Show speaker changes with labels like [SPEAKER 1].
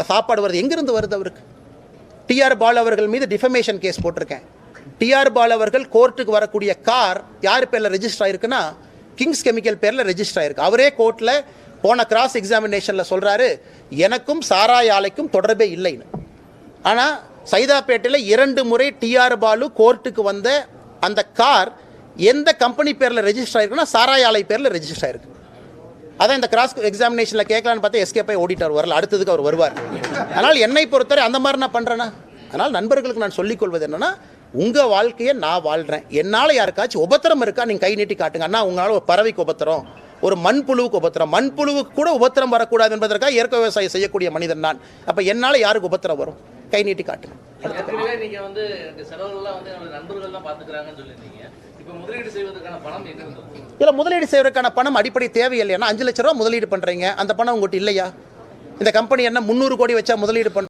[SPEAKER 1] சாப்பாடு வருது எங்கிருந்து வருது அவருக்கு? டிஆர் பாலு அவர்கள் மீது டிஃபமேஷன் கேஸ் போட்டிருக்கேன். டிஆர் பாலு அவர்கள் கோர்ட்டுக்கு வரக்கூடிய கார் யார் பேரில் ரெஜிஸ்டர் ஆயிருக்குன்னா கிங்ஸ் கெமிக்கல் பேரில் ரெஜிஸ்டர் ஆயிருக்கு. அவரே கோர்ட்டில் போன கிராஸ் எக்ஸாமினேஷனில் சொல்கிறாரு, எனக்கும் சாராய ஆலைக்கும் தொடர்பே இல்லைன்னு. ஆனால் சைதாப்பேட்டையில் 2 முறை டிஆர் பாலு கோர்ட்டுக்கு வந்த அந்த கார் எந்த கம்பெனி பேரில் ரெஜிஸ்டர் ஆயிருக்குன்னா சாராய ஆலை பேரில் ரெஜிஸ்டர் ஆயிருக்கு. அதான் இந்த கிராஸ் எக்ஸாமினேஷனில் கேட்கலான்னு பார்த்தா எஸ்கேப் ஆகி ஓடிட்டார், வரல, அடுத்ததுக்கு அவர் வருவார். அதனால் என்னை பொறுத்தவரை அந்த மாதிரி நான் பண்ணுறேன்னா, அதனால் நண்பர்களுக்கு நான் சொல்லிக்கொள்வது என்னென்னா, உங்கள் வாழ்க்கையை நான் வாழ்கிறேன். என்னால் யாருக்காச்சும் உபத்திரம் இருக்கா நீங்கள் கை நீட்டி காட்டுங்க. அண்ணா உங்களால் ஒரு பறவைக்கு உபத்திரம், ஒரு மண்புழுவுக்கு உபத்திரம், மண்புழுவுக்கு கூட உபத்திரம் வரக்கூடாது என்பதற்காக இயற்கை விவசாயம் செய்யக்கூடிய மனிதன் நான். அப்போ என்னால் யாருக்கு உபத்திரம் வரும்? கை நீட்டி காட்டுங்க. இல்லை, முதலீடு செய்வதற்கான பணம் அடிப்படை தேவையில்லைன்னா 5 லட்ச ரூபா முதலீடு பண்ணுறீங்க, அந்த பணம் உங்கள்கிட்ட இல்லையா? இந்த கம்பெனி என்ன 300 கோடி வச்சா முதலீடு பண்ணுறோம்?